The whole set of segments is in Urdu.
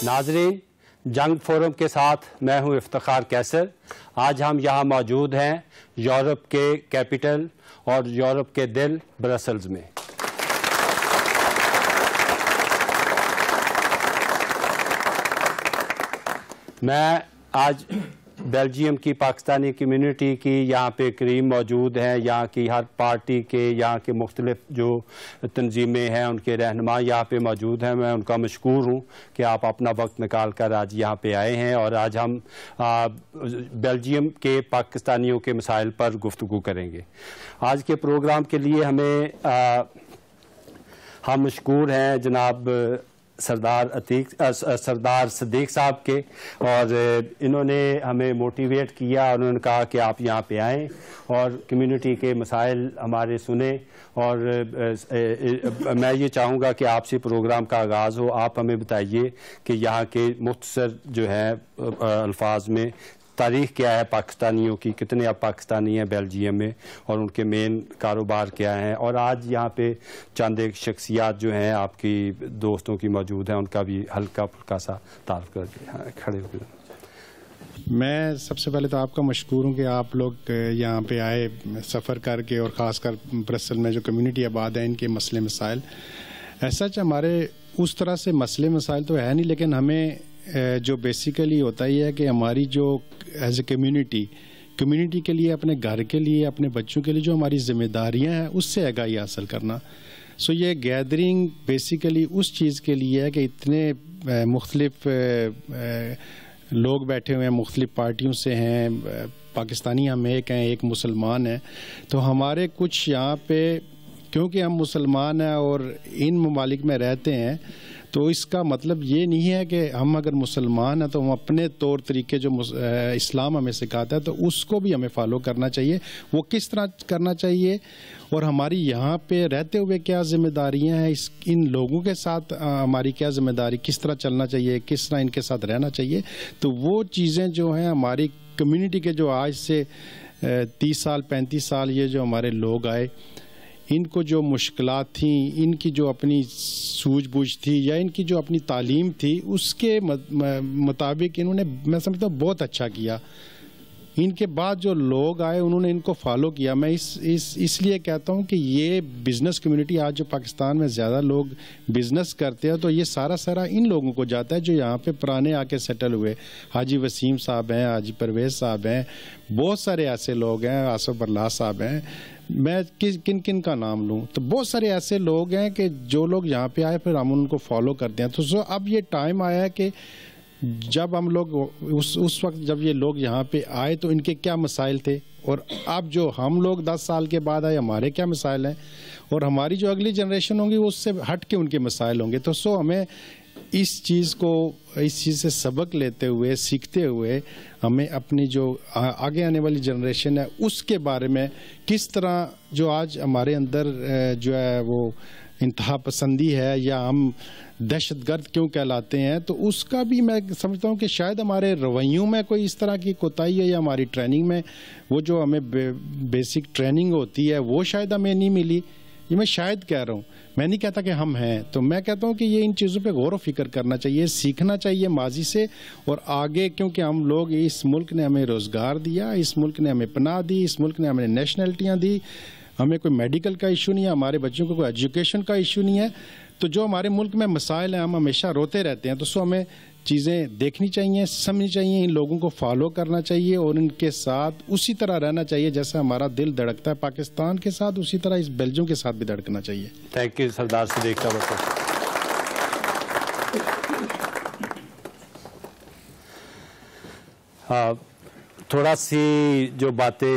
ناظرین، جنگ فورم کے ساتھ میں ہوں افتخار کیسر۔ آج ہم یہاں موجود ہیں یورپ کے کیپٹل اور یورپ کے دل برسلز میں۔ میں آج بیلجیم کی پاکستانی کمیونٹی کی یہاں پہ کریم موجود ہیں، یہاں کی ہر پارٹی کے، یہاں کے مختلف جو تنظیمیں ہیں ان کے رہنما یہاں پہ موجود ہیں۔ میں ان کا مشکور ہوں کہ آپ اپنا وقت نکال کر آج یہاں پہ آئے ہیں، اور آج ہم بیلجیم کے پاکستانیوں کے مسائل پر گفتگو کریں گے۔ آج کے پروگرام کے لیے ہم مشکور ہیں جناب سردار صدیق صاحب کے، اور انہوں نے ہمیں موٹیویٹ کیا، اور انہوں نے کہا کہ آپ یہاں پہ آئیں اور کمیونٹی کے مسائل ہمارے سنیں۔ اور میں یہ چاہوں گا کہ آپ سے پروگرام کا آغاز ہو۔ آپ ہمیں بتائیے کہ یہاں کے مختصر جو ہے الفاظ میں تاریخ کیا ہے پاکستانیوں کی، کتنے اب پاکستانی ہیں بیلجیم میں، اور ان کے مین کاروبار کیا ہیں، اور آج یہاں پہ چند ایک شخصیات جو ہیں آپ کی دوستوں کی موجود ہیں، ان کا بھی ہلکا پھلکا سا تعارف کر دیں۔ کھڑے ہو کے میں سب سے پہلے تو آپ کا مشکور ہوں کہ آپ لوگ یہاں پہ آئے سفر کر کے، اور خاص کر برسل میں جو کمیونٹی آباد ہے ان کے مسئلے مسائل ایسا ہمارے اس طرح سے مسئلے مسائل تو ہے نہیں، لیکن ہمیں جو بیسیکلی ہوتا ہی ہے کہ ہماری جو ایز اے کمیونٹی کے لیے، اپنے گھر کے لیے، اپنے بچوں کے لیے جو ہماری ذمہ داریاں ہیں اس سے آگاہی حاصل کرنا۔ یہ گیدرنگ بیسیکلی اس چیز کے لیے ہے کہ اتنے مختلف لوگ بیٹھے ہوئے ہیں، مختلف پارٹیوں سے ہیں، پاکستانی ہم ایک ہیں، ایک مسلمان ہیں، تو ہمارے کچھ یہاں پہ کیونکہ ہم مسلمان ہیں اور ان ممالک میں رہتے ہیں، تو اس کا مطلب یہ نہیں ہے کہ ہم اگر مسلمان ہیں تو ہم اپنے طور طریقے جو اسلام ہمیں سکھاتا ہے تو اس کو بھی ہمیں فالو کرنا چاہیے۔ وہ کس طرح کرنا چاہیے، اور ہماری یہاں پہ رہتے ہوئے کیا ذمہ داریاں ہیں، ان لوگوں کے ساتھ ہماری کیا ذمہ داری، کس طرح چلنا چاہیے، کس طرح ان کے ساتھ رہنا چاہیے، تو وہ چیزیں جو ہیں ہماری کمیونٹی کے جو آج سے 30 سال 35 سال یہ جو ہمارے لوگ آئے، ان کو جو مشکلات تھیں، ان کی جو اپنی سوجھ بوجھ تھی یا ان کی جو اپنی تعلیم تھی، اس کے مطابق انہوں نے، میں سمجھتا ہوں، بہت اچھا کیا۔ ان کے بعد جو لوگ آئے انہوں نے ان کو فالو کیا۔ میں اس لیے کہتا ہوں کہ یہ بزنس کمیونٹی آج جو پاکستان میں زیادہ لوگ بزنس کرتے ہیں، تو یہ سارا ان لوگوں کو جاتا ہے جو یہاں پہ پرانے آ کے سیٹل ہوئے۔ حاجی وسیم صاحب ہیں، حاجی پرویز صاحب ہیں، بہت سارے ایسے لوگ ہیں، آصف برلا صاحب ہیں، میں کن کا نام لوں، تو بہت سارے ایسے لوگ ہیں کہ جو لوگ یہاں پہ آئے پھر ہم ان کو فالو کرتے ہیں۔ تو اب یہ ٹائم آیا ہے کہ جب ہم لوگ اس وقت جب یہ لوگ یہاں پہ آئے تو ان کے کیا مسائل تھے، اور اب جو ہم لوگ 10 سال کے بعد آئے ہمارے کیا مسائل ہیں، اور ہماری جو اگلی جنریشن ہوں گی اس سے ہٹ کے ان کے مسائل ہوں گے۔ تو ہمیں اس چیز سے سبق لیتے ہوئے، سیکھتے ہوئے، ہمیں اپنی جو آگے آنے والی جنریشن ہے اس کے بارے میں کس طرح جو آج ہمارے اندر جو ہے وہ انتہا پسندی ہے یا ہم دہشت گرد کیوں کہلاتے ہیں، تو اس کا بھی میں سمجھتا ہوں کہ شاید ہمارے رویوں میں کوئی اس طرح کی کوتاہی ہے، یا ہماری ٹریننگ میں وہ جو ہمیں بیسک ٹریننگ ہوتی ہے وہ شاید ہمیں نہیں ملی۔ یہ میں شاید کہہ رہا ہوں، میں نہیں کہتا کہ ہم ہیں، تو میں کہتا ہوں کہ یہ ان چیزوں پہ غور و فکر کرنا چاہیے، سیکھنا چاہیے ماضی سے، اور آگے، کیونکہ ہم لوگ، اس ملک نے ہمیں روزگار دیا، اس ملک نے ہمیں پناہ دی، اس ملک نے ہمیں نیشنلٹیاں دی، ہمیں کوئی میڈیکل کا ایشو نہیں ہے، ہمارے بچوں کو کوئی ایجوکیشن کا ایشو نہیں ہے، تو جو ہمارے ملک میں مسائل ہیں ہم ہمیشہ روتے رہتے ہیں، تو ہمیں چیزیں دیکھنی چاہیے، سمجھنی چاہیے، ان لوگوں کو فالو کرنا چاہیے، اور ان کے ساتھ اسی طرح رہنا چاہیے جیسا ہمارا دل دھڑکتا ہے پاکستان کے ساتھ، اسی طرح اس بیلجیم کے ساتھ بھی دھڑکنا چاہیے۔ تھینک یو سردار صدیق صاحب۔ تھوڑا سی جو باتیں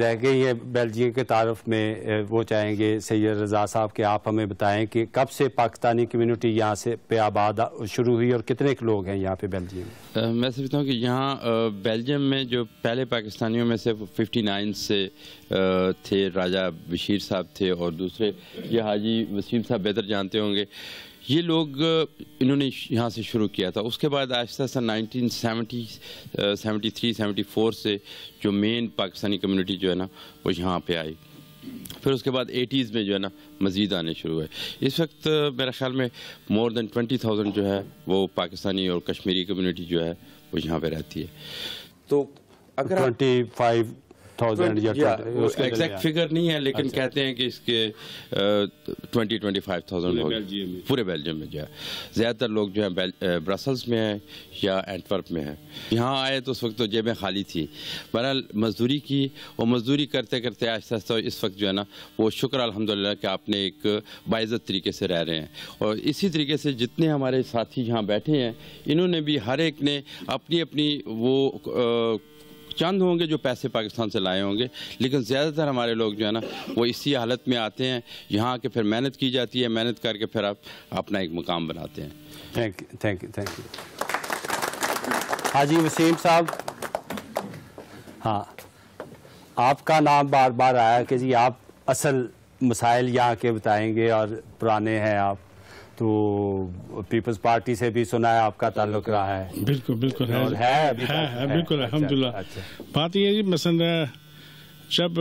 رہ گئی ہیں بیلجیم کے تعارف میں، وہ چاہیں گے سید رضا صاحب کہ آپ ہمیں بتائیں کہ کب سے پاکستانی کمیونٹی یہاں سے پہ آباد شروع ہوئی، اور کتنے لوگ ہیں یہاں پہ بیلجیم میں؟ میں سمجھتا ہوں کہ یہاں بیلجیم میں جو پہلے پاکستانیوں میں سے 59 سے تھے، راجہ بشیر صاحب تھے، اور دوسرے یہ حاجی وسیم صاحب بہتر جانتے ہوں گے، یہ لوگ انہوں نے یہاں سے شروع کیا تھا۔ اس کے بعد آہستہ آہستہ 1973-74 سے جو مین پاکستانی کمیونٹی جو ہے نا وہ یہاں پہ آئی۔ پھر اس کے بعد 80s میں جو ہے نا مزید آنے شروع ہوئے. اس وقت میرا خیال میں مور دین 20,000 جو ہے وہ پاکستانی اور کشمیری کمیونٹی جو ہے وہ یہاں پہ رہتی ہے. تو اگر 25,000 ایگزیکٹ فگر نہیں ہے لیکن کہتے ہیں کہ اس کے 20-25,000 لوگ پورے بیلجیم میں جو ہے. زیادہ تر لوگ جو ہیں برسلز میں ہیں یا اینٹورپ میں ہیں. یہاں آئے تو اس وقت تو جیبیں خالی تھی. بہرحال مزدوری کی اور مزدوری کرتے کرتے آہستہ آہستہ اس وقت جو ہے نا وہ شکر الحمدللہ کہ آپ نے ایک باعزت طریقے سے رہ رہے ہیں. اور اسی طریقے سے جتنے ہمارے ساتھی یہاں بیٹھے ہیں انہوں نے بھی ہر ایک نے اپنی اپنی وہ چند ہوں گے جو پیسے پاکستان سے لائے ہوں گے لیکن زیادہ تر ہمارے لوگ جو ہے نا وہ اسی حالت میں آتے ہیں یہاں کے. پھر محنت کی جاتی ہے, محنت کر کے پھر آپ اپنا ایک مقام بناتے ہیں. Thank you. حاجی وسیم صاحب, ہاں آپ کا نام بار بار آیا کہ جی آپ اصل مسائل یہاں کے بتائیں گے اور پرانے ہیں آپ, تو پیپلز پارٹی سے بھی سنا ہے آپ کا تعلق رہا ہے. بالکل بالکل ہے بالکل الحمدللہ. بات یہ ہے جی مثلا جب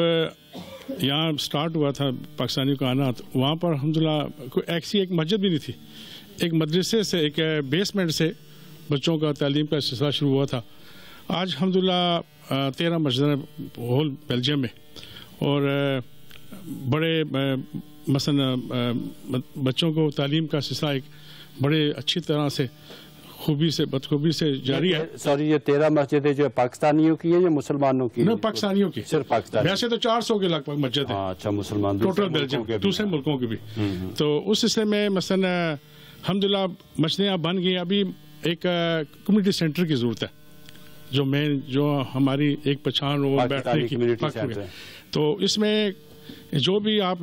یہاں سٹارٹ ہوا تھا پاکستانی کا آنا تو وہاں پر الحمدللہ کوئی ایک مسجد بھی نہیں تھی. ایک مدرسے سے ایک بیسمنٹ سے بچوں کا تعلیم کا سلسلہ شروع ہوا تھا. آج الحمدللہ 13 مسجد ہیں ہول بیلجیم میں اور بڑے مثلا بچوں کو تعلیم کا سلسلہ ایک بڑے اچھی طرح سے خوبی سے بدخوبی سے جاری ہے. سوری یہ 13 مسجدیں جو پاکستانیوں کی ہے یا مسلمانوں کی؟ نہیں پاکستانیوں کی, صرف پاکستانی. ویسے تو 400 کے لگ بھگ مسجد ہیں. اچھا مسلمان ٹوٹل بیلجیم دوسرے ملکوں کی بھی. تو اس سلسلے میں مثلا الحمدللہ مسجدیں بن گئی. ابھی ایک کمیونٹی سینٹر کی ضرورت ہے جو مین جو ہماری ایک پہچان ہو بیٹھنے کی. تو اس میں جو بھی آپ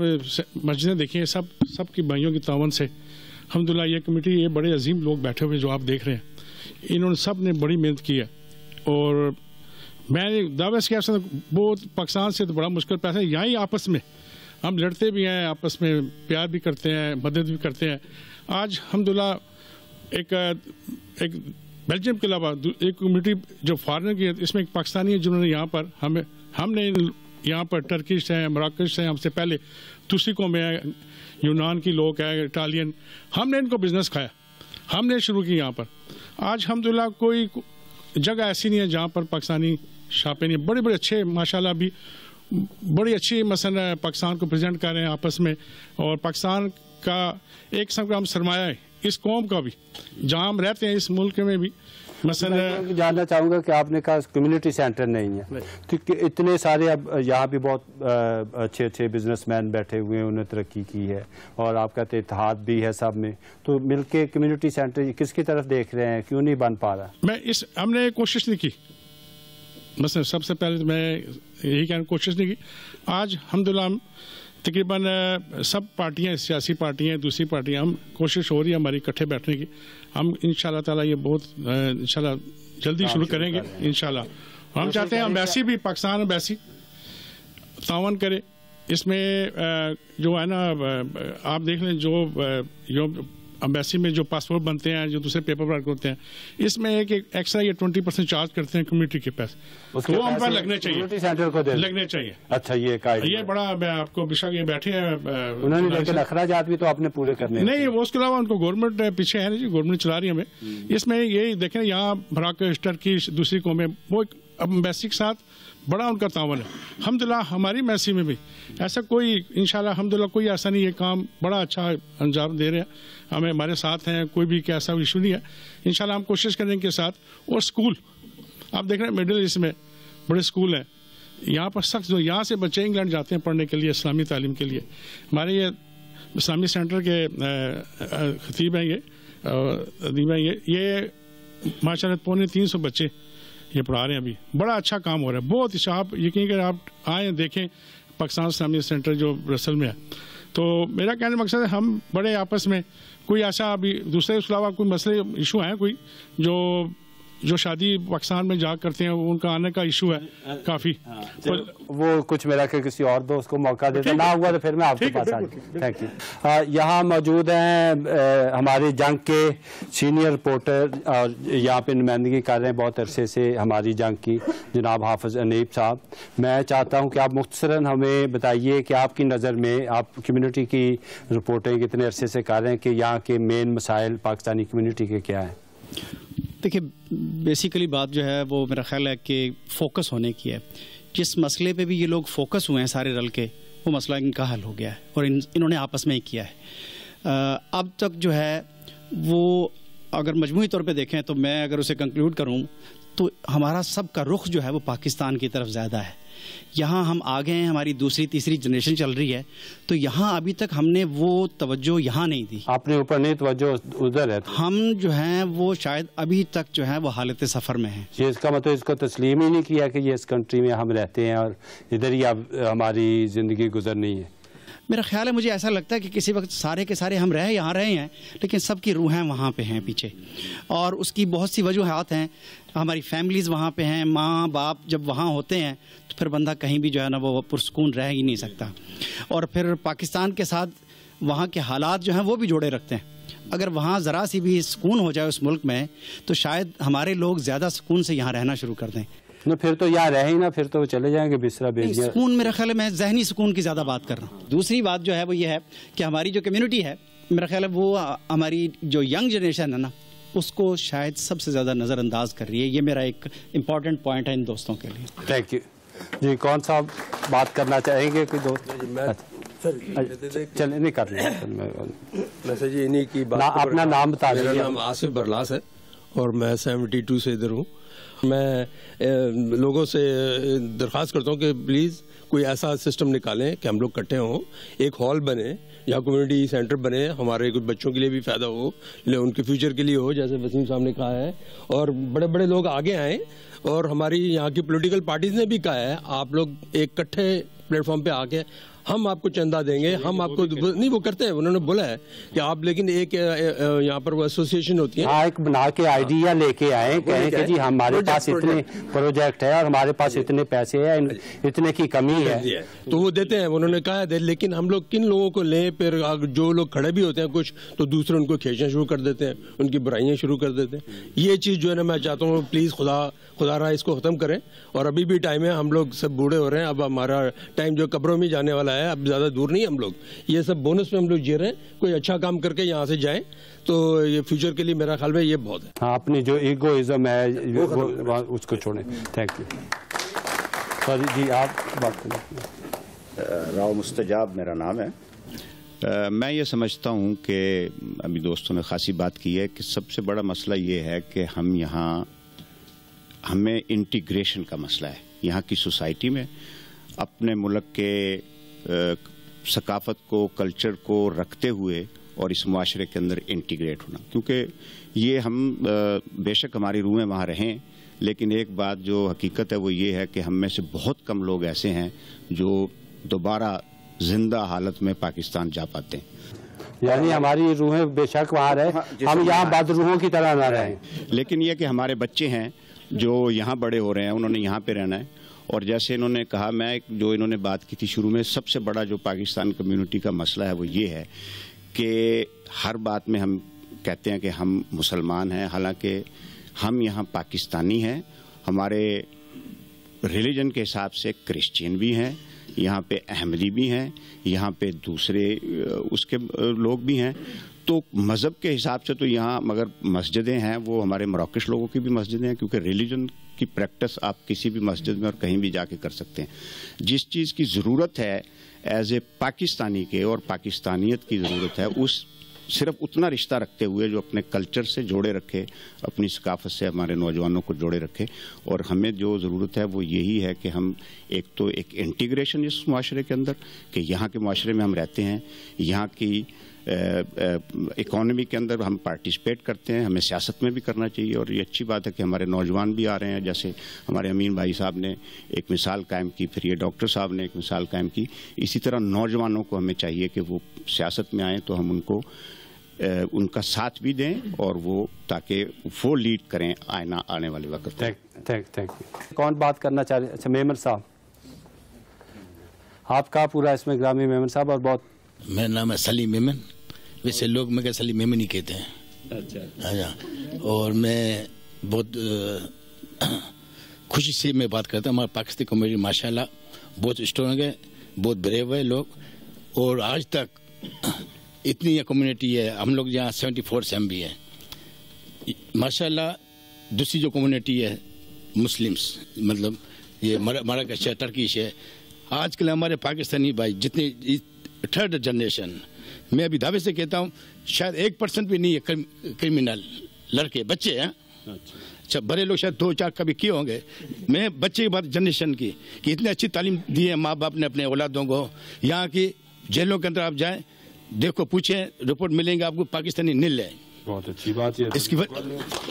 مسجدیں دیکھیں سب کی بھائیوں کی تعاون سے الحمدللہ یہ کمیٹی یہ بڑے عظیم لوگ بیٹھے ہوئے جو آپ دیکھ رہے ہیں انہوں نے سب نے بڑی محنت کی ہے. اور میں دعویٰ کیا بہت پاکستان سے تو بڑا مشکل پیسہ ہے. یہاں ہی آپس میں ہم لڑتے بھی ہیں, آپس میں پیار بھی کرتے ہیں, مدد بھی کرتے ہیں. آج الحمدللہ ایک بیلجیم کے علاوہ ایک کمیونٹی جو فارنر کی ہے اس میں ایک پاکستانی ہے جنہوں نے یہاں پر ہم نے یہاں پر ٹرکش ہیں, مراکش ہیں, ہم سے پہلے دوسری قومیں ہیں, یونان کی لوگ ہیں, اٹالین, ہم نے ان کو بزنس کھایا, ہم نے شروع کی یہاں پر. آج الحمدللہ کوئی جگہ ایسی نہیں ہے جہاں پر پاکستانی شاپیں نہیں. بڑے بڑے اچھے ماشاءاللہ بھی بڑی اچھی مثلا پاکستان کو پریزنٹ کر رہے ہیں آپس میں. اور پاکستان کا ایک قسم کا ہم سرمایہ ہے اس قوم کا بھی جہاں ہم رہتے ہیں اس ملک میں بھی. مثلا جاننا چاہوں گا کہ آپ نے کہا کمیونٹی سینٹر نہیں ہے تو اتنے سارے اب یہاں بھی بہت اچھے اچھے بزنس مین بیٹھے ہوئے ہیں, انہوں نے ترقی کی ہے اور آپ کا اتحاد بھی ہے سب میں, تو مل کے کمیونٹی سینٹر کس کی طرف دیکھ رہے ہیں, کیوں نہیں بن پا رہا؟ ہم نے کوشش نہیں کی. مثلا سب سے پہلے میں یہی کہنا کوشش نہیں کی. آج الحمدللہ ہم تقریباً سب پارٹیاں سیاسی پارٹیاں دوسری پارٹیاں ہم کوشش ہو رہی ہے ہماری اکٹھے بیٹھنے کی. ہم انشاءاللہ تعالیٰ یہ بہت انشاءاللہ جلدی شروع کریں گے انشاءاللہ. ہم چاہتے ہیں امبیسی بھی پاکستان امبیسی تعاون کرے اس میں. جو ہے نا آپ دیکھ لیں جو امبیسی میں جو پاسپورٹ بنتے ہیں جو دوسرے پیپر ورک ہوتے ہیں اس میں ایک ایکسٹرا یہ 20% چارج کرتے ہیں کمیونٹی کے پیسے, وہ ہم پر لگنے چاہیے. اچھا یہ بڑا میں آپ کو بشک یہ بیٹھے ہیں انہوں نے, لیکن اخراجات بھی تو آپ نے پورے کرنے نہیں. اس کے علاوہ ان کو گورنمنٹ پیچھے ہے نا جی, گورنمنٹ چلا رہی ہے ہمیں. اس میں یہی دیکھیں یہاں مراکش ٹرکی دوسری قومیں وہ امبیسی کے ساتھ بڑا ان کا تعاون ہے. الحمدللہ ہماری امبیسی میں بھی ایسا کوئی انشاءاللہ الحمدللہ کوئی ایسا نہیں. یہ کام بڑا اچھا انجام دے رہے ہیں, ہمیں ہمارے ساتھ ہیں, کوئی بھی ایسا ایشو نہیں ہے. انشاءاللہ ہم کوشش کریں کے ساتھ. اور اسکول آپ دیکھ رہے ہیں مڈل ایسٹ میں بڑے اسکول ہیں یہاں پر سخت, جو یہاں سے بچے انگلینڈ جاتے ہیں پڑھنے کے لیے اسلامی تعلیم کے لیے. ہمارے یہ اسلامی سینٹر کے خطیب ہیں یہ ماشاءاللہ 350 بچے یہ پڑھا رہے ہیں ابھی. بڑا اچھا کام ہو رہا ہے, بہت اچھا. آپ یقین کریں آپ آئیں دیکھیں پاکستان اسلامی سینٹر جو برسل میں ہے. تو میرا کہنے کا مقصد ہے ہم بڑے آپس میں کوئی ایسا ابھی دوسرے اس کے علاوہ کوئی مسئلے ایشو ہیں کوئی جو جو شادی پاکستان میں جا کرتے ہیں ان کا آنے کا ایشو ہے کافی. وہ کچھ میرا کہ کسی اور دوست کو موقع دیتا نہ ہوا تو پھر میں آپ کے پاس آ جاؤں. Thank you. یہاں موجود ہیں ہماری جنگ کے سینئر رپورٹر اور یہاں پہ نمائندگی کر رہے ہیں بہت عرصے سے ہماری جنگ کی، جناب حافظ انیب صاحب. میں چاہتا ہوں کہ آپ مختصراً ہمیں بتائیے کہ آپ کی نظر میں آپ کمیونٹی کی رپورٹنگ کتنے عرصے سے کر رہے ہیں کہ یہاں کے مین مسائل پاکستانی کمیونٹی کے کیا ہیں؟ دیکھیے بیسیکلی بات جو ہے وہ میرا خیال ہے کہ فوکس ہونے کی ہے. جس مسئلے پہ بھی یہ لوگ فوکس ہوئے ہیں سارے رل کے، وہ مسئلہ ان کا حل ہو گیا ہے اور انہوں نے آپس میں ہی کیا ہے. اب تک جو ہے وہ اگر مجموعی طور پہ دیکھیں تو میں اگر اسے کنکلوڈ کروں تو ہمارا سب کا رخ جو ہے وہ پاکستان کی طرف زیادہ ہے. یہاں ہم آگے ہیں، ہماری دوسری تیسری جنریشن چل رہی ہے، تو یہاں ابھی تک ہم نے وہ توجہ یہاں نہیں دی. آپ نے اوپر نہیں توجہ ادھر ہے. ہم جو ہیں وہ شاید ابھی تک جو ہے وہ حالت سفر میں ہیں. یہ اس کا مطلب اس کو تسلیم ہی نہیں کیا کہ یہ اس کنٹری میں ہم رہتے ہیں اور ادھر ہی اب ہماری زندگی گزرنی ہے. میرا خیال ہے، مجھے ایسا لگتا ہے کہ کسی وقت سارے کے سارے ہم یہاں رہے ہیں، لیکن سب کی روحیں وہاں پہ ہیں پیچھے، اور اس کی بہت سی وجوہات ہیں. ہماری فیملیز وہاں پہ ہیں، ماں باپ جب وہاں ہوتے ہیں تو پھر بندہ کہیں بھی جو ہے نا وہ پرسکون رہ ہی نہیں سکتا. اور پھر پاکستان کے ساتھ وہاں کے حالات جو ہیں وہ بھی جوڑے رکھتے ہیں. اگر وہاں ذرا سی بھی سکون ہو جائے اس ملک میں تو شاید ہمارے لوگ زیادہ سکون سے یہاں رہنا شروع کر دیں. پھر تو یہاں رہے ہی نا، پھر تو چلے جائیں گے بسرا بیچ. سکون میرا خیال ہے، میں ذہنی سکون کی زیادہ بات کر رہا ہوں. دوسری بات جو ہے وہ یہ ہے کہ ہماری جو کمیونٹی ہے، میرا خیال ہے وہ ہماری جو ینگ جنریشن ہے نا، اس کو شاید سب سے زیادہ نظر انداز کر رہی ہے. یہ میرا ایک امپورٹنٹ پوائنٹ ہے ان دوستوں کے لیے. Thank you. جی کون صاحب بات کرنا چاہیں گے؟ کوئی دوست؟ چلے نہیں کر لیں. جی انہی کی بات. اپنا نام بتا دیں. میرا نام آصف برلاس ہے اور میں 72 سے ادھر ہوں. میں لوگوں سے درخواست کرتا ہوں کہ پلیز کوئی ایسا سسٹم نکالیں کہ ہم لوگ اکٹھے ہوں، ایک ہال بنے یا کمیونٹی سینٹر بنے، ہمارے کچھ بچوں کے لیے بھی فائدہ ہو، ان کے فیوچر کے لیے ہو، جیسے وسیم صاحب نے کہا ہے. اور بڑے بڑے لوگ آگے آئیں، اور ہماری یہاں کی پولیٹیکل پارٹیز نے بھی کہا ہے آپ لوگ ایک کٹھے پلیٹ فارم پہ آ کے ہم آپ کو چندہ دیں گے، ہم آپ کو نہیں، وہ کرتے ہیں، انہوں نے بولا ہے کہ آپ، لیکن ایک یہاں پر وہ ایسوسیشن ہوتی ہے، ہاں ایک بنا کے آئیڈیا لے کے آئیں، کہیں کہ جی ہمارے پاس اتنے پروجیکٹ ہے اور ہمارے پاس اتنے پیسے ہیں، اتنے کی کمی ہے، تو وہ دیتے ہیں. انہوں نے کہا ہے لیکن ہم لوگ کن لوگوں کو لیں؟ پھر جو لوگ کھڑے بھی ہوتے ہیں کچھ، تو دوسرے ان کو کھینچنا شروع کر دیتے ہیں، ان کی برائیاں شروع کر دیتے ہیں. یہ چیز جو ہے نا، میں چاہتا ہوں پلیز خدا رہا اس کو ختم کریں. اور ابھی بھی ٹائم ہے، ہم لوگ سب بوڑھے ہو رہے ہیں، اب ہمارا ٹائم جو قبروں میں جانے والا ہے، اب زیادہ دور نہیں. ہم لوگ یہ سب بونس میں ہم لوگ جی رہے ہیں، کوئی اچھا کام کر کے یہاں سے جائیں تو یہ فیوچر کے لیے میرا خیال میں یہ بہت ہے. ہاں اپنی جو ایگوازم ہے اس کو چھوڑیں. Thank you. سوری جی آپ بات کریں. راؤ مستجاب میرا نام ہے. میں یہ سمجھتا ہوں کہ ابھی دوستوں نے خاصی بات کی ہے کہ سب سے بڑا مسئلہ یہ ہے کہ ہمیں انٹیگریشن کا مسئلہ ہے. یہاں کی سوسائٹی میں اپنے ملک کے ثقافت کو، کلچر کو رکھتے ہوئے اور اس معاشرے کے اندر انٹیگریٹ ہونا، کیونکہ یہ ہم بے شک ہماری روحیں وہاں رہیں، لیکن ایک بات جو حقیقت ہے وہ یہ ہے کہ ہم میں سے بہت کم لوگ ایسے ہیں جو دوبارہ زندہ حالت میں پاکستان جا پاتے ہیں. یعنی ہماری روحیں بے شک وہاں رہیں، ہم یہاں بد روحوں کی طرح نہ رہیں. لیکن یہ کہ ہمارے بچے ہیں جو یہاں بڑے ہو رہے ہیں، انہوں نے یہاں پہ رہنا ہے. اور جیسے انہوں نے کہا، جو انہوں نے بات کی تھی شروع میں، سب سے بڑا جو پاکستان کمیونٹی کا مسئلہ ہے وہ یہ ہے کہ ہر بات میں ہم کہتے ہیں کہ ہم مسلمان ہیں، حالانکہ ہم یہاں پاکستانی ہیں. ہمارے ریلیجن کے حساب سے کرسچین بھی ہیں، یہاں پہ احمدی بھی ہیں، یہاں پہ دوسرے اس کے لوگ بھی ہیں. تو مذہب کے حساب سے تو یہاں مگر مسجدیں ہیں وہ ہمارے مراکش لوگوں کی بھی مسجدیں ہیں، کیونکہ ریلیجن کی پریکٹس آپ کسی بھی مسجد میں اور کہیں بھی جا کے کر سکتے ہیں. جس چیز کی ضرورت ہے ایز اے پاکستانی کے اور پاکستانیت کی ضرورت ہے، اس صرف اتنا رشتہ رکھتے ہوئے جو اپنے کلچر سے جوڑے رکھے، اپنی ثقافت سے ہمارے نوجوانوں کو جوڑے رکھے. اور ہمیں جو ضرورت ہے وہ یہی ہے کہ ہم ایک انٹیگریشن اس معاشرے کے اندر، کہ یہاں کے معاشرے میں ہم رہتے ہیں، یہاں کی اکانومی کے اندر ہم پارٹیسپیٹ کرتے ہیں، ہمیں سیاست میں بھی کرنا چاہیے. اور یہ اچھی بات ہے کہ ہمارے نوجوان بھی آ رہے ہیں، جیسے ہمارے امین بھائی صاحب نے ایک مثال قائم کی، پھر یہ ڈاکٹر صاحب نے ایک مثال قائم کی. اسی طرح نوجوانوں کو ہمیں چاہیے کہ وہ سیاست میں آئیں تو ہم ان کو ان کا ساتھ بھی دیں اور وہ تاکہ وہ لیڈ کریں آنے والے وقت. Thank you. کون بات کرنا چاہ رہے ہیں؟ اچھا میمن صاحب, آپ کا پورا اس میں گرامی میمن صاحب. اور بہت میرا نام ہے سلیم میمن, ویسے لوگ میں سلیم میمن ہی کہتے ہیں. اچھا. اور میں بہت خوشی سے میں بات کرتا ہوں. ہمارا پاکستانی کمیونٹی ماشاءاللہ بہت اسٹرانگ ہے, بہت بریو ہے لوگ, اور آج تک اتنی یہ کمیونٹی ہے. ہم لوگ یہاں 74 سے بھی ہے ماشاءاللہ. دوسری جو کمیونٹی ہے مسلمس, مطلب یہ مراکش ہے, ٹرکیش ہے. آج کل ہمارے پاکستانی بھائی جتنے 3rd جنریشن, میں ابھی دعوے سے کہتا ہوں شاید 1% بھی نہیں ہے کرمنل لڑکے بچے ہیں. اچھا بڑے لوگ شاید 2-4 کبھی کیے ہوں گے. میں بچے کی بات جنریشن کی کہ اتنی اچھی تعلیم دی ہے ماں باپ نے اپنے اولادوں کو. یہاں کی جیلوں کے اندر آپ جائیں, دیکھو, پوچھیں, رپورٹ ملیں گے آپ کو پاکستانی نل ہے. بہت اچھی بات ہے. اس کی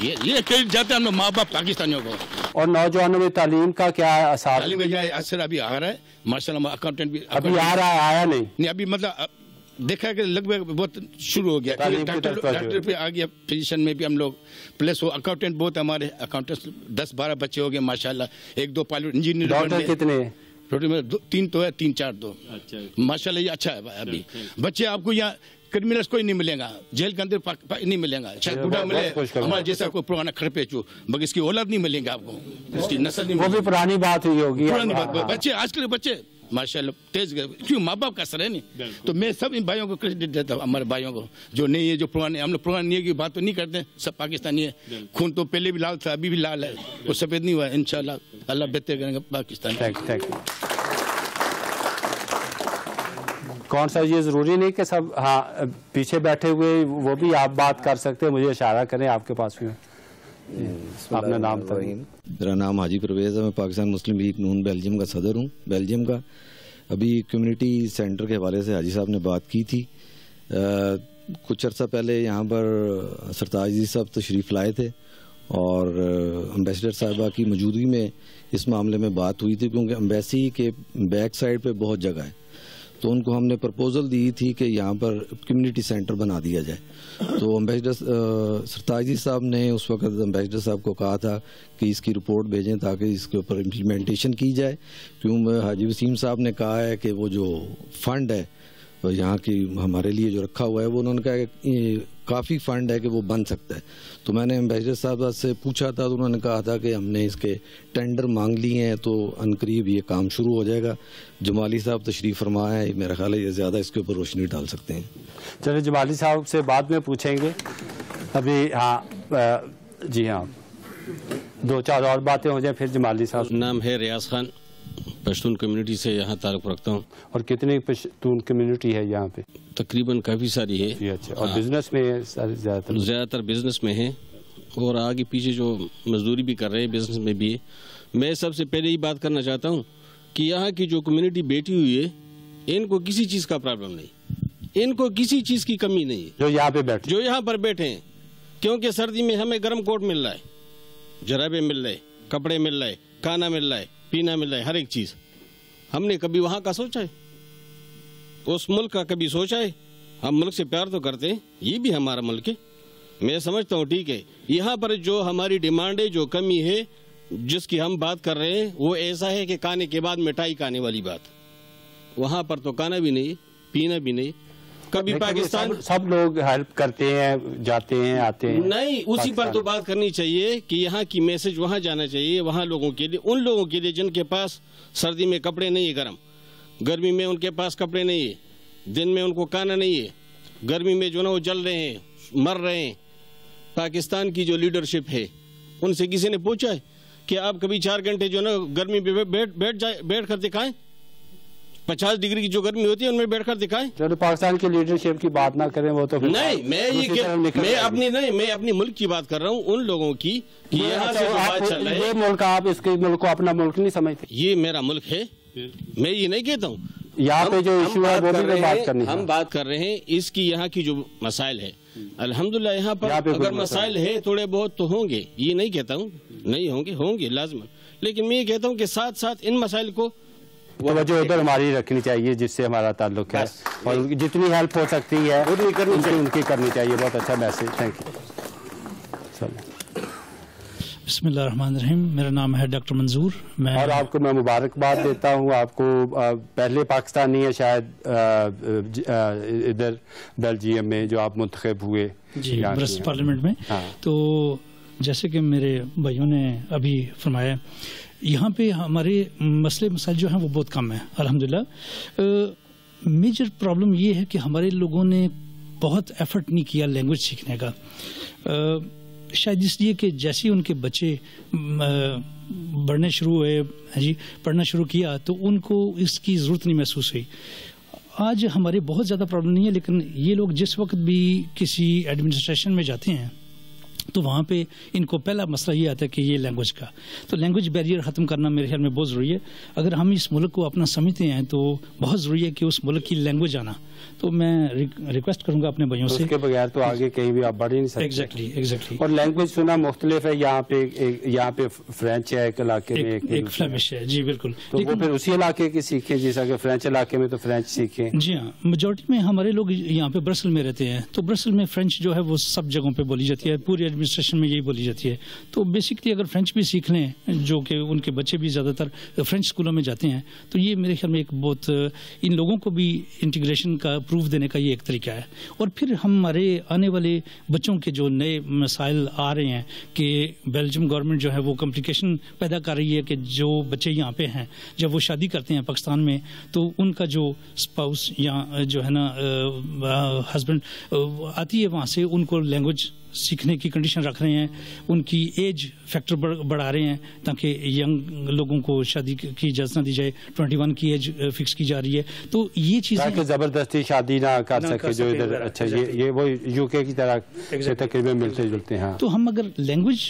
یہ کہہ جاتے ہیں ہم لوگ ماں باپ پاکستانیوں کو. اور نوجوانوں میں تعلیم کا کیا اثر؟ تعلیم کا اثر ابھی آ رہا ہے ماشاءاللہ. اکاؤنٹنٹ بھی ابھی آ رہا ہے, آیا نہیں ابھی, مطلب دیکھا کہ لگ بھگ بہت شروع ہو گیا. ڈاکٹر پہ آ گیا فزیشین میں بھی ہم لوگ, پلس وہ اکاؤنٹنٹ بہت ہمارے اکاؤنٹنٹ 10-12 بچے ہو گئے ماشاءاللہ. 1-2 پائلٹ انجینئر. ڈاکٹر کتنے ہیں؟ ٹوٹل میں 3 تو ہے, 3-4 2 ماشاءاللہ. یہ اچھا ہے. ابھی بچے آپ کو یہاں کرمنلس کوئی نہیں ملے گا, جیل کے اندر نہیں ملے گا. شاید بوڑھا ملے ہمارا جیسا کوئی پرانا کھڑ پیچو, مگر اس کی اولاد نہیں ملیں گے آپ کو, اس کی نسل نہیں. وہ بھی پرانی بات ہوئی ہوگی. پرانی بات. بچے آج کل بچے ماشاءاللہ تیز گئے, کیوں ماں باپ کا اثر ہے نہیں. تو میں سب ان بھائیوں کو کریڈٹ دیتا ہوں, ہمارے بھائیوں کو جو نہیں ہے, جو پرانے. ہم لوگ پرانے نہیں کی بات تو نہیں کرتے, سب پاکستانی ہے. خون تو پہلے بھی لال تھا, ابھی بھی لال ہے, وہ سفید نہیں ہوا. انشاءاللہ اللہ بہتر کریں گے پاکستان. Thank you. کون سا یہ ضروری نہیں کہ سب ہاں پیچھے بیٹھے ہوئے وہ بھی آپ بات کر سکتے ہیں, مجھے اشارہ کریں, آپ کے پاس بھی اپنا نام. میرا نام حاجی پرویز ہے, میں پاکستان مسلم لیگ نون بیلجیم کا صدر ہوں. بیلجیم کا ابھی کمیونٹی سینٹر کے حوالے سے حاجی صاحب نے بات کی تھی. کچھ عرصہ پہلے یہاں پر سرتاج جی صاحب تشریف لائے تھے, اور امبیسڈر صاحبہ کی موجودگی میں اس معاملے میں بات ہوئی تھی, کیونکہ امبیسی کے بیک سائڈ پہ بہت جگہ ہے. تو ان کو ہم نے پرپوزل دی تھی کہ یہاں پر کمیونٹی سینٹر بنا دیا جائے. تو امبیسڈر سرتاج جی صاحب نے اس وقت امبیسڈر صاحب کو کہا تھا کہ اس کی رپورٹ بھیجیں تاکہ اس کے اوپر امپلیمنٹیشن کی جائے. کیوں حاجی وسیم صاحب نے کہا ہے کہ وہ جو فنڈ ہے یہاں کی ہمارے لیے جو رکھا ہوا ہے, وہ انہوں نے کہا کہ کافی فنڈ ہے کہ وہ بن سکتا ہے. تو میں نے امبیسڈر صاحب سے پوچھا تھا, تو انہوں نے کہا تھا کہ ہم نے اس کے ٹینڈر مانگ لیے ہیں, تو عنقریب یہ کام شروع ہو جائے گا. جمالی صاحب تشریف فرما ہے, میرا خیال ہے یہ زیادہ اس کے اوپر روشنی ڈال سکتے ہیں. چلے جمالی صاحب سے بعد میں پوچھیں گے. ابھی ہاں جی ہاں 2-4 اور باتیں ہو جائیں پھر جمالی صاحب. نام ہے ریاض خان, پشتون کمیونٹی سے یہاں تعلق رکھتا ہوں. اور کتنی پشتون کمیونٹی ہے یہاں پہ؟ تقریباً کافی ساری ہے. اچھا. اور بزنس میں زیادہ تر بزنس میں ہے, اور آگے پیچھے جو مزدوری بھی کر رہے ہیں بزنس میں بھی ہے. میں سب سے پہلے یہ بات کرنا چاہتا ہوں کہ یہاں کی جو کمیونٹی بیٹھی ہوئی ہے, ان کو کسی چیز کا پرابلم نہیں, ان کو کسی چیز کی کمی نہیں ہے جو یہاں پر بیٹھے ہیں. کیونکہ سردی میں ہمیں گرم کوٹ مل رہا ہے, جرابے مل رہے, کپڑے مل رہے, کھانا مل رہا ہے, پینا مل رہا ہے, ہر ایک چیز. ہم نے کبھی وہاں کا سوچا ہے, اس ملک کا کبھی سوچا ہے؟ ہم ملک سے پیار تو کرتے ہیں, یہ بھی ہمارا ملک ہے. میں سمجھتا ہوں ٹھیک ہے, یہاں پر جو ہماری ڈیمانڈ ہے, جو کمی ہے جس کی ہم بات کر رہے ہیں, وہ ایسا ہے کہ کھانے کے بعد مٹھائی کھانے والی بات. وہاں پر تو کھانا بھی نہیں, پینا بھی نہیں. کبھی پاکستان سب لوگ ہیلپ کرتے ہیں, جاتے ہیں, آتے ہیں. نہیں, اسی پر تو بات کرنی چاہیے کہ یہاں کی میسج وہاں جانا چاہیے, وہاں لوگوں کے لیے, ان لوگوں کے لیے جن کے پاس سردی میں کپڑے نہیں ہے, گرمی میں ان کے پاس کپڑے نہیں ہے, دن میں ان کو کھانا نہیں ہے, گرمی میں جو نا وہ جل رہے ہیں, مر رہے ہیں. پاکستان کی جو لیڈرشپ ہے, ان سے کسی نے پوچھا ہے کہ آپ کبھی 4 گھنٹے جو نا گرمی میں بیٹھ کر دکھائیں؟ 50 ڈگری کی جو گرمی ہوتی ہے ان میں بیٹھ کر دکھائیں. چلو پاکستان کی لیڈرشپ کی بات نہ کریں, وہ تو نہیں, میں اپنی ملک کی بات کر رہا ہوں, ان لوگوں کی. یہ ملک, آپ اس کے ملک کو اپنا ملک نہیں سمجھتے؟ یہ میرا ملک ہے, میں یہ نہیں کہتا ہوں. یہاں پہ جو ایشو ہے وہ بھی بات کرنی ہے. ہم بات کر رہے ہیں اس کی, یہاں کی جو مسائل ہے, الحمدللہ یہاں پر اگر مسائل ہے تھوڑے بہت تو ہوں گے, یہ نہیں کہتا ہوں نہیں ہوں گے, لازم. لیکن میں یہ کہتا ہوں کہ ساتھ ساتھ ان مسائل کو توجہ ادھر ہماری رکھنی چاہیے جس سے ہمارا تعلق ہے, اور جتنی ہیلپ ہو سکتی ہے ان کی کرنی چاہیے. بہت اچھا میسج, تھینک یو. بسم اللہ الرحمن الرحیم. میرا نام ہے ڈاکٹر منظور. اور آپ کو میں مبارکباد دیتا ہوں. آپ کو پہلے پاکستانی ہے شاید ادھر بیلجیم میں جو آپ منتخب ہوئے جی برسل پارلیمنٹ میں. تو جیسے کہ میرے بھائیوں نے ابھی فرمایا, یہاں پہ ہمارے مسئلے مسائل جو ہیں وہ بہت کم ہیں الحمدللہ. میجر پرابلم یہ ہے کہ ہمارے لوگوں نے بہت ایفرٹ نہیں کیا لینگویج سیکھنے کا, شاید اس لیے کہ جیسے ان کے بچے بڑھنے شروع ہوئے جی پڑھنا شروع کیا تو ان کو اس کی ضرورت نہیں محسوس ہوئی. آج ہمارے بہت زیادہ پرابلم نہیں ہے, لیکن یہ لوگ جس وقت بھی کسی ایڈمنسٹریشن میں جاتے ہیں تو وہاں پہ ان کو پہلا مسئلہ یہ آتا ہے کہ یہ لینگویج کا. تو لینگویج بیریئر ختم کرنا میرے خیال میں بہت ضروری ہے. اگر ہم اس ملک کو اپنا سمجھتے ہیں تو بہت ضروری ہے کہ اس ملک کی لینگویج آنا. تو میں ریکویسٹ کروں گا اپنے بھائیوں سے, اس کے بغیر تو آگے کہیں بھی آپ بڑھ ہی نہیں سکتے. ایگزیکٹلی. اور لینگویج سنا مختلف ہے. یہاں پہ فرینچ ہے ایک علاقے میں, ایک فلیمش ہے. جی بالکل. تو وہ پھر اسی علاقے کی سیکھیں, جیسا کہ فرینچ علاقے میں تو فرینچ سیکھیں. جی ہاں, میجورٹی میں ہمارے لوگ یہاں پہ برسل میں رہتے ہیں, تو برسل میں فرینچ جو ہے وہ سب جگہوں پہ بولی جاتی ہے, پوری ایڈمنسٹریشن میں یہی بولی جاتی ہے. تو بیسکلی اگر فرینچ بھی سیکھ لیں, جو کہ ان کے بچے بھی زیادہ تر فرینچ اسکولوں میں جاتے ہیں, تو یہ میرے خیال میں ایک بہت ان لوگوں کو بھی انٹیگریشن کا پروف دینے کا یہ ایک طریقہ ہے. اور پھر ہمارے آنے والے بچوں کے جو نئے مسائل آ رہے ہیں کہ بیلجیم گورنمنٹ جو ہے وہ کمپلیکیشن پیدا کر رہی ہے کہ جو بچے یہاں پہ ہیں جب وہ شادی کرتے ہیں پاکستان میں تو ان کا جو اسپاؤس یا جو ہے نا ہسبینڈ آتی ہے وہاں سے, ان کو لینگویج سیکھنے کی کنڈیشن رکھ رہے ہیں, ان کی ایج فیکٹر بڑھا رہے ہیں تاکہ ینگ لوگوں کو شادی کی اجازت نہ دی جائے. 21 کی ایج فکس کی جا رہی ہے. تو یہ چیزیں تاکہ زبردستی شادی نہ کر سکے جو ادھر. اچھا, یہ وہ یو کے کی طرح سے تقریباً ملتے جلتے ہیں. تو ہم اگر لینگویج,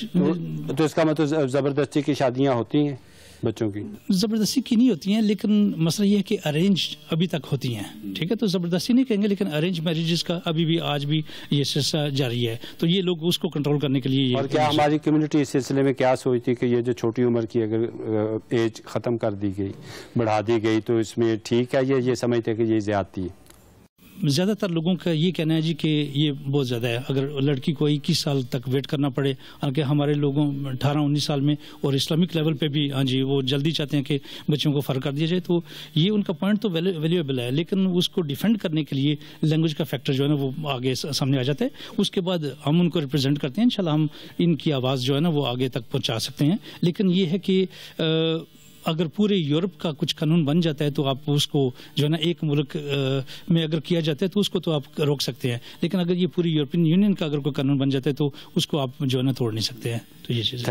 تو اس کا مطلب زبردستی کی شادیاں ہوتی ہیں بچوں کی؟ زبردستی کی نہیں ہوتی ہیں, لیکن مسئلہ یہ ہے کہ ارینج ابھی تک ہوتی ہیں. ٹھیک ہے, تو زبردستی نہیں کہیں گے, لیکن ارینج میرجز کا ابھی بھی آج بھی یہ سلسلہ جاری ہے. تو یہ لوگ اس کو کنٹرول کرنے کے لیے. اور کیا ہماری کمیونٹی اس سلسلے میں کیا سوچتی کہ یہ جو چھوٹی عمر کی اگر ایج ختم کر دی گئی, بڑھا دی گئی, تو اس میں ٹھیک ہے, یہ سمجھتے کہ یہ زیادتی ہے؟ زیادہ تر لوگوں کا یہ کہنا ہے جی کہ یہ بہت زیادہ ہے. اگر لڑکی کو 21 سال تک ویٹ کرنا پڑے, حالانکہ ہمارے لوگوں 18-19 سال میں اور اسلامک لیول پہ بھی ہاں جی وہ جلدی چاہتے ہیں کہ بچوں کو فرق کر دیا جائے, تو یہ ان کا پوائنٹ تو ویلیویبل ہے. لیکن اس کو ڈیفینڈ کرنے کے لیے لینگویج کا فیکٹر جو ہے نا وہ آگے سامنے آ جاتا ہے. اس کے بعد ہم ان کو ریپرزینٹ کرتے ہیں, انشاءاللہ ہم ان کی آواز جو ہے نا وہ آگے تک پہنچا سکتے ہیں. لیکن یہ ہے کہ اگر پورے یورپ کا کچھ قانون بن جاتا ہے تو آپ اس کو جو ہے نا ایک ملک میں اگر کیا جاتا ہے تو اس کو تو آپ روک سکتے ہیں, لیکن اگر یہ پوری یورپین یونین کا اگر کوئی قانون بن جاتا ہے تو اس کو آپ جو ہے نا توڑ نہیں سکتے ہیں. تو یہ چیز.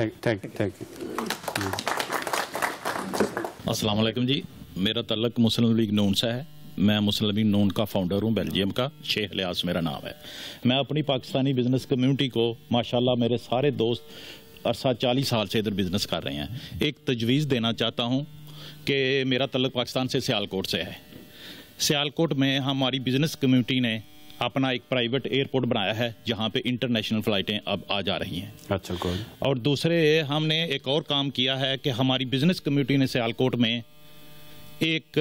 السلام علیکم جی, میرا تعلق مسلم لیگ نون سے ہے. میں مسلم لیگ نون کا فاؤنڈر ہوں بیلجیم کا, شیخ الیاس میرا نام ہے. میں اپنی پاکستانی بزنس کمیونٹی کو ماشاءاللہ میرے سارے دوست عرصہ 40 سال سے ادھر بزنس کر رہے ہیں, ایک تجویز دینا چاہتا ہوں کہ میرا تعلق پاکستان سے سیالکوٹ سے ہے. سیالکوٹ میں ہماری بزنس کمیونٹی نے اپنا ایک پرائیویٹ ایئرپورٹ بنایا ہے جہاں پہ انٹرنیشنل فلائٹیں اب آ جا رہی ہیں. اچھا, اور دوسرے ہم نے ایک اور کام کیا ہے کہ ہماری بزنس کمیونٹی نے سیالکوٹ میں ایک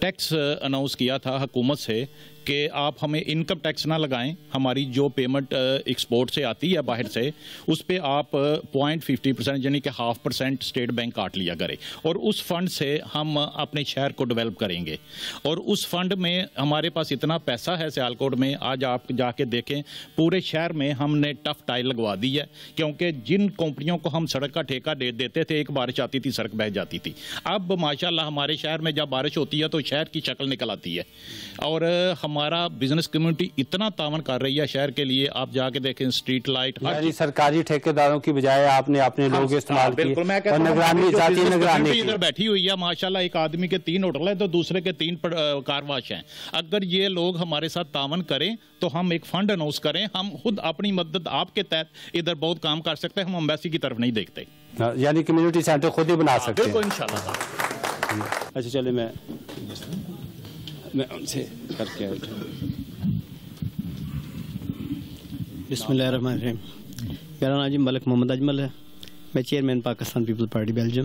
ٹیکس اناؤنس کیا تھا حکومت سے کہ آپ ہمیں انکم ٹیکس نہ لگائیں, ہماری جو پیمنٹ ایکسپورٹ سے آتی ہے باہر سے اس پہ آپ 0.50% یعنی کہ 0.5% اسٹیٹ بینک کاٹ لیا کرے, اور اس فنڈ سے ہم اپنے شہر کو ڈیولپ کریں گے. اور اس فنڈ میں ہمارے پاس اتنا پیسہ ہے سیالکوٹ میں, آج آپ جا کے دیکھیں پورے شہر میں ہم نے ٹف ٹائل لگوا دی ہے, کیونکہ جن کمپنیوں کو ہم سڑک کا ٹھیکہ دے دیتے تھے ایک بارش آتی تھی سڑک بہہ جاتی تھی. اب ماشاءاللہ ہمارے شہر میں جب بارش ہوتی ہے تو شہر کی شکل نکل آتی ہے, اور ہمارا بزنس کمیونٹی اتنا تعاون کر رہی ہے شہر کے لیے. آپ جا کے دیکھیں اسٹریٹ لائٹ, یعنی سرکاری ٹھیکیداروں کی بجائے آپ نے اپنے لوگ استعمال کیے, اور نگرانی ادھر بیٹھی ہوئی ہے ماشاءاللہ. ایک آدمی کے 3 ہوٹل ہیں تو دوسرے کے 3 کار واش ہیں. اگر یہ لوگ ہمارے ساتھ تعاون کریں تو ہم ایک فنڈ اناؤنس کریں, ہم خود اپنی مدد آپ کے تحت ادھر بہت کام کر سکتے ہیں, ہم ایمبیسی کی طرف نہیں دیکھتے. یعنی کمیونٹی سینٹر خود ہی بنا سکتے ہیں انشاءاللہ. اچھا چلے میں ان سے کر کے. بسم اللہ الرحمن الرحیم. میرا نام ملک محمد اجمل ہے, میں chairman Pakistan people party Belgium.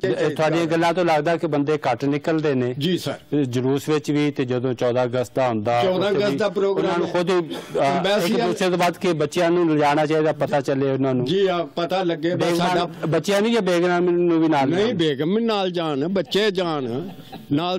ਤੁਹਾਡੀਆਂ ਗੱਲਾਂ ਤੋਂ ਲੱਗਦਾ ਕਿ ਬੰਦੇ ਘੱਟ ਨਿਕਲਦੇ ਨੇ ਜੀ ਸਰ, ਜਲੂਸ ਵਿੱਚ ਵੀ ਤੇ ਜਦੋਂ 14 ਅਗਸਤ ਦਾ ਹੁੰਦਾ 14 ਅਗਸਤ ਦਾ ਪ੍ਰੋਗਰਾਮ ਖੁਦ ਦੂਸਰੇ ਤੋਂ ਬਾਅਦ ਕਿ ਬੱਚਿਆਂ ਨੂੰ ਲਿਜਾਣਾ ਚਾਹੀਦਾ, ਪਤਾ ਚੱਲੇ ਉਹਨਾਂ ਨੂੰ। ਜੀ ਆ ਪਤਾ ਲੱਗੇ ਸਾਡਾ ਬੱਚਿਆਂ ਨੂੰ ਜਾਂ ਬੇਗਮ ਨੂੰ ਵੀ ਨਾਲ? ਨਹੀਂ, ਬੇਗਮ ਵੀ ਨਾਲ ਜਾਣ, ਬੱਚੇ ਜਾਣ ਨਾਲ,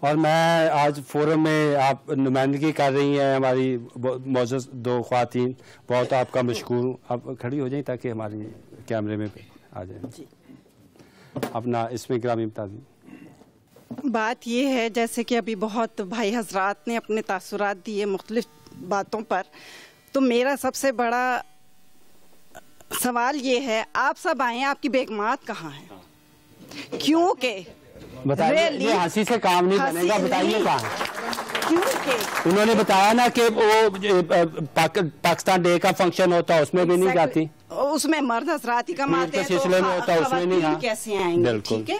اور میں آج فورم میں آپ نمائندگی کر رہی ہیں ہماری معزز 2 خواتین، بہت آپ کا مشکور ہوں. آپ کھڑی ہو جائیں تاکہ ہماری کیمرے میں آ جائیں. اپنا اس میں گرامی تعظیم. بات یہ ہے جیسے کہ ابھی بہت بھائی حضرات نے اپنے تاثرات دیے مختلف باتوں پر، تو میرا سب سے بڑا سوال یہ ہے، آپ سب آئے ہیں، آپ کی بیگمات کہاں ہیں؟ کیونکہ بتائیے، یہ ہنسی سے کام نہیں بنے گا، بتائیے کہاں ہے؟ کیونکہ انہوں نے بتایا نا کہ وہ پاکستان ڈے کا فنکشن ہوتا ہے، اس میں بھی نہیں جاتی، اس میں مرد حضرات ہی کماتے ہیں، تو خواتین کیسے آئیں گے؟ ٹھیک ہے،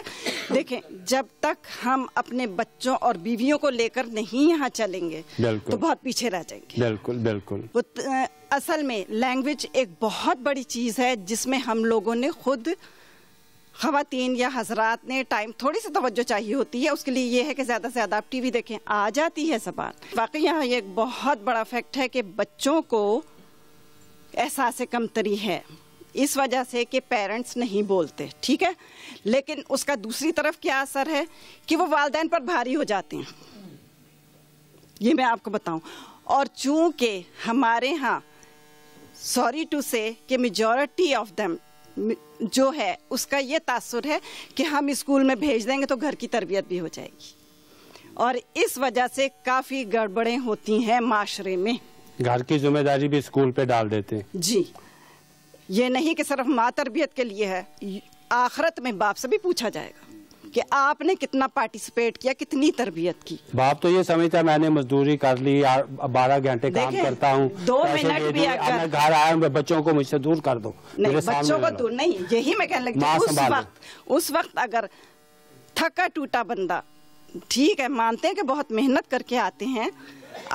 دیکھیں جب تک ہم اپنے بچوں اور بیویوں کو لے کر نہیں یہاں چلیں گے تو بہت پیچھے رہ جائیں گے. بالکل بالکل. اصل میں لینگویج ایک بہت بڑی چیز ہے جس میں ہم لوگوں نے خود خواتین یا حضرات نے ٹائم تھوڑی سی توجہ چاہیے ہوتی ہے. اس کے لیے یہ ہے کہ زیادہ سے زیادہ آپ ٹی وی دیکھیں، آ جاتی ہے زبان. واقعی یہاں یہ ایک بہت بڑا فیکٹ ہے کہ بچوں کو احساس کمتری ہے اس وجہ سے کہ پیرنٹس نہیں بولتے، ٹھیک ہے، لیکن اس کا دوسری طرف کیا اثر ہے کہ وہ والدین پر بھاری ہو جاتے ہیں، یہ میں آپ کو بتاؤں. اور چونکہ ہمارے ہاں سوری ٹو سے کہ میجورٹی آف دیم جو ہے اس کا یہ تاثر ہے کہ ہم اسکول میں بھیج دیں گے تو گھر کی تربیت بھی ہو جائے گی، اور اس وجہ سے کافی گڑبڑیں ہوتی ہیں معاشرے میں. گھر کی ذمہ داری بھی اسکول پہ ڈال دیتے ہیں. جی، یہ نہیں کہ صرف ماں تربیت کے لیے ہے، آخرت میں باپ سے بھی پوچھا جائے گا کہ آپ نے کتنا پارٹیسپیٹ کیا، کتنی تربیت کی. باپ تو یہ سمجھتا ہے میں نے مزدوری کر لی، 12 گھنٹے کام کرتا ہوں، 2 منٹ بھی اگر میں گھر آیا ہوں بچوں کو مجھ سے دور کر دو. نہیں، بچوں کو دور نہیں، یہی میں کہنے لگی اس وقت اگر تھکا ٹوٹا بندہ، ٹھیک ہے مانتے ہیں کہ بہت محنت کر کے آتے ہیں،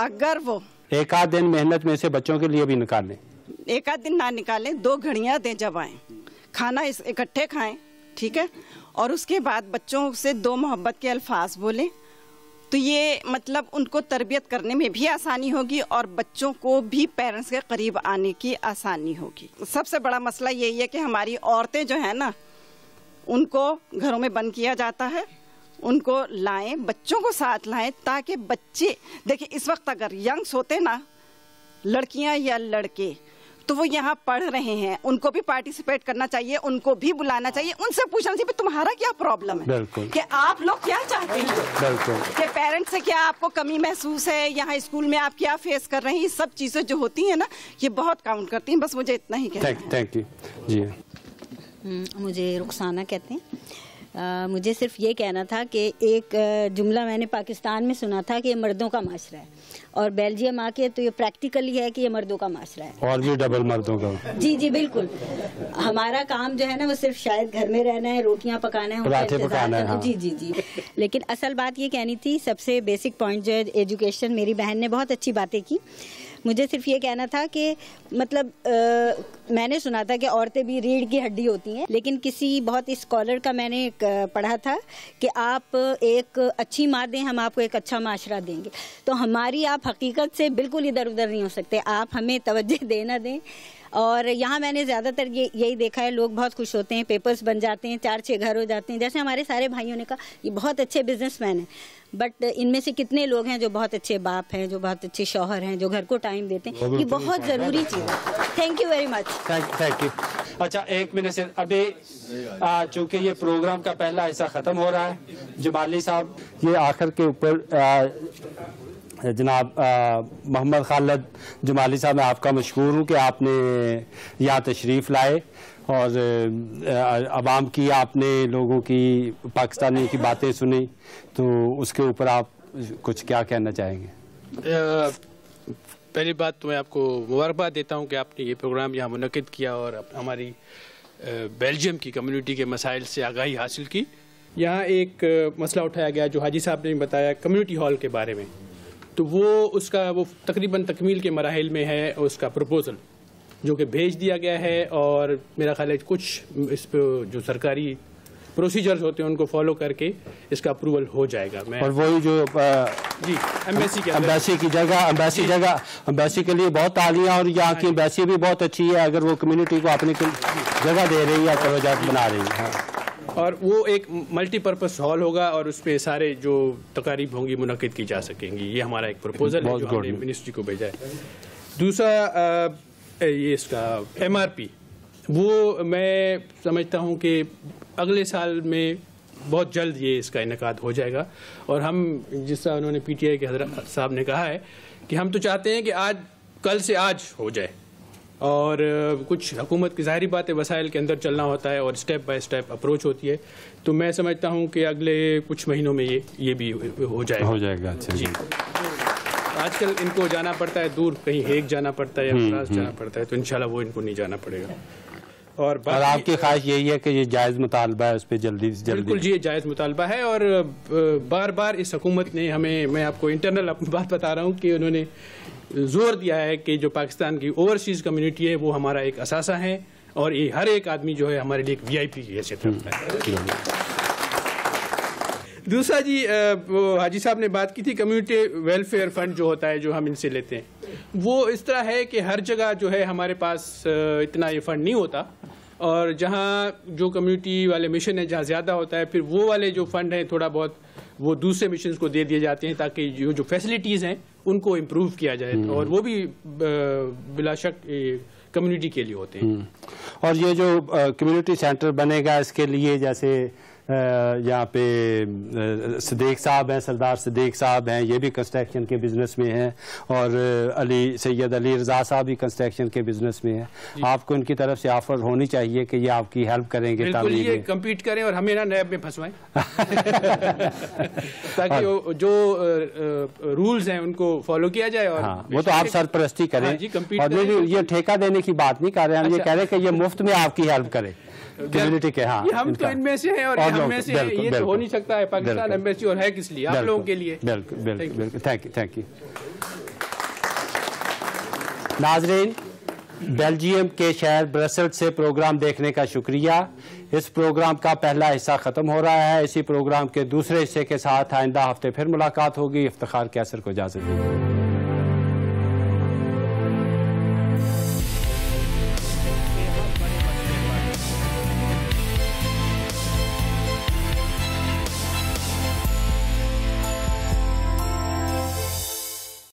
اگر وہ ایک آدھ دن محنت میں سے بچوں کے لیے بھی نکالیں، ایک آدھ دن نہ نکالیں، 2 گھڑیاں دیں جب آئیں، کھانا اکٹھے کھائیں، ٹھیک ہے، اور اس کے بعد بچوں سے 2 محبت کے الفاظ بولیں، تو یہ مطلب ان کو تربیت کرنے میں بھی آسانی ہوگی اور بچوں کو بھی پیرنٹس کے قریب آنے کی آسانی ہوگی. سب سے بڑا مسئلہ یہی ہے کہ ہماری عورتیں جو ہیں نا ان کو گھروں میں بند کیا جاتا ہے، ان کو لائیں، بچوں کو ساتھ لائیں تاکہ بچے دیکھیں. اس وقت اگر ینگس ہوتے نا لڑکیاں یا لڑکے تو وہ یہاں پڑھ رہے ہیں، ان کو بھی پارٹیسپیٹ کرنا چاہیے، ان کو بھی بلانا چاہیے، ان سے پوچھنا چاہیے تمہارا کیا پرابلم ہے، کہ آپ لوگ کیا چاہتے ہیں، کہ پیرنٹس سے کیا آپ کو کمی محسوس ہے، یہاں اسکول میں آپ کیا فیس کر رہے ہیں. یہ سب چیزیں جو ہوتی ہیں نا یہ بہت کاؤنٹ کرتی ہیں. بس مجھے اتنا ہی کہنا ہے. Thank you. جی مجھے رخسانہ کہتے ہیں. مجھے صرف یہ کہنا تھا کہ ایک جملہ میں نے پاکستان میں سنا تھا کہ یہ مردوں کا معاشرہ ہے، اور بیلجیم آ کے تو یہ پریکٹیکلی ہے کہ یہ مردوں کا معاشرہ ہے، اور بھی ڈبل مردوں کا. جی جی بالکل. ہمارا کام جو ہے نا وہ صرف شاید گھر میں رہنا ہے، روٹیاں پکانا ہے، جی جی جی. لیکن اصل بات یہ کہنی تھی، سب سے بیسک پوائنٹ جو ہے ایجوکیشن. میری بہن نے بہت اچھی باتیں کی. مجھے صرف یہ کہنا تھا کہ مطلب میں نے سنا تھا کہ عورتیں بھی ریڑھ کی ہڈی ہوتی ہیں، لیکن کسی بہت اسکالر کا میں نے پڑھا تھا کہ آپ ایک اچھی ماں دیں، ہم آپ کو ایک اچھا معاشرہ دیں گے. تو ہماری آپ حقیقت سے بالکل ادھر ادھر نہیں ہو سکتے، آپ ہمیں توجہ دے نہ دیں. اور یہاں میں نے زیادہ تر یہی دیکھا ہے، لوگ بہت خوش ہوتے ہیں، پیپرز بن جاتے ہیں، 4-6 گھر ہو جاتے ہیں. جیسے ہمارے سارے بھائیوں نے کہا یہ بہت اچھے بزنس مین ہیں، بٹ ان میں سے کتنے لوگ ہیں جو بہت اچھے باپ ہیں، جو بہت اچھے شوہر ہیں، جو گھر کو ٹائم دیتے ہیں. یہ بہت ضروری چیز ہے. Thank you very much. Thank you. اچھا 1 منٹ سے ابھی چونکہ یہ پروگرام کا پہلا حصہ ختم ہو رہا ہے، جمالی صاحب یہ آخر کے اوپر جناب محمد خالد جمالی صاحب، میں آپ کا مشکور ہوں کہ آپ نے یہاں تشریف لائے اور عوام کی، آپ نے لوگوں کی، پاکستانی کی باتیں سنی، تو اس کے اوپر آپ کچھ کیا کہنا چاہیں گے؟ پہلی بات تو میں آپ کو مبارکباد دیتا ہوں کہ آپ نے یہ پروگرام یہاں منعقد کیا اور ہماری بیلجیم کی کمیونٹی کے مسائل سے آگاہی حاصل کی. یہاں ایک مسئلہ اٹھایا گیا جو حاجی صاحب نے بتایا کمیونٹی ہال کے بارے میں، تو اس کا تقریباً تکمیل کے مراحل میں ہے اس کا پروپوزل جو کہ بھیج دیا گیا ہے، اور میرا خیال ہے کچھ اس پہ جو سرکاری پروسیجرز ہوتے ہیں ان کو فالو کر کے اس کا اپروول ہو جائے گا. اور وہی جو جی امبیسی کے لیے بہت تعلیاں، اور یہاں کی امبیسی بھی بہت اچھی ہے، اگر وہ کمیونٹی کو اپنی جگہ دے رہی ہے، توجہ بنا رہی ہے. اور وہ ایک ملٹی پرپز ہال ہوگا اور اس پہ سارے جو تقاریب ہوں گی منعقد کی جا سکیں گی. یہ ہمارا ایک پروپوزل ہے جو ہم نے منسٹری کو بھیجا ہے. دوسرا یہ اس کا MRP, وہ میں سمجھتا ہوں کہ اگلے سال میں بہت جلد یہ اس کا انعقاد ہو جائے گا. اور ہم جس طرح انہوں نے PTI کے حضرت صاحب نے کہا ہے کہ ہم تو چاہتے ہیں کہ آج کل سے آج ہو جائے, اور کچھ حکومت کی ظاہری بات ہے وسائل کے اندر چلنا ہوتا ہے اور اسٹیپ بائی اسٹیپ اپروچ ہوتی ہے. تو میں سمجھتا ہوں کہ اگلے کچھ مہینوں میں یہ بھی ہو جائے گا. جی, آج کل ان کو جانا پڑتا ہے دور, کہیں ہیگ جانا پڑتا ہے یا فراز جانا پڑتا ہے, تو انشاءاللہ وہ ان کو نہیں جانا پڑے گا. اور آپ کی خواہش یہی ہے کہ یہ جائز مطالبہ ہے, اس پہ جلدی سے جلدی. بالکل جی, یہ جائز مطالبہ ہے. اور بار بار اس حکومت نے ہمیں, میں آپ کو انٹرنل اپنی بات بتا رہا ہوں کہ انہوں نے زور دیا ہے کہ جو پاکستان کی اوورسیز کمیونٹی ہے وہ ہمارا ایک اثاثہ ہے, اور یہ ہر ایک آدمی جو ہے ہمارے لیے ایک VIP کی حیثیت رکھتا ہے. دوسرا جی, وہ حاجی صاحب نے بات کی تھی کمیونٹی ویلفیئر فنڈ جو ہوتا ہے جو ہم ان سے لیتے ہیں, وہ اس طرح ہے کہ ہر جگہ جو ہے ہمارے پاس اتنا یہ فنڈ نہیں ہوتا, اور جہاں جو کمیونٹی والے مشن ہیں جہاں زیادہ ہوتا ہے پھر وہ والے جو فنڈ ہیں تھوڑا بہت وہ دوسرے مشنز کو دے دیے جاتے ہیں تاکہ جو فیسلٹیز ہیں ان کو امپروو کیا جائے, اور وہ بھی بلا شک کمیونٹی کے لیے ہوتے ہیں. اور یہ جو کمیونٹی سینٹر بنے گا اس کے لیے جیسے یہاں پہ صدیق صاحب ہیں, سردار صدیق صاحب ہیں, یہ بھی کنسٹرکشن کے بزنس میں ہیں, اور سید علی رضا صاحب بھی کنسٹرکشن کے بزنس میں ہیں. آپ کو ان کی طرف سے آفر ہونی چاہیے کہ یہ آپ کی ہیلپ کریں گے, بالکل یہ کمپیٹ کریں اور ہمیں نا نیب میں پھنسوائیں تاکہ جو رولز ہیں ان کو فالو کیا جائے. اور وہ تو آپ سرپرستی کریں, اور یہ ٹھیکہ دینے کی بات نہیں کر رہے ہیں, ہم یہ کہہ رہے ہیں کہ یہ مفت میں آپ کی ہیلپ کرے کمیونٹی کے. ہاں, ہم تو ان میں سے ہیں اور ہم میں سے ہیں, یہ تو ہو نہیں سکتا ہے. پاکستان ایمبیسی اور ہے کس لیے, آپ لوگوں کے لیے. بالکل بالکل, تھینک یو. ناظرین, بیلجیم کے شہر برسلز سے پروگرام دیکھنے کا شکریہ. اس پروگرام کا پہلا حصہ ختم ہو رہا ہے. اسی پروگرام کے دوسرے حصے کے ساتھ آئندہ ہفتے پھر ملاقات ہوگی. افتخار کیسر کو اجازت دیجیے.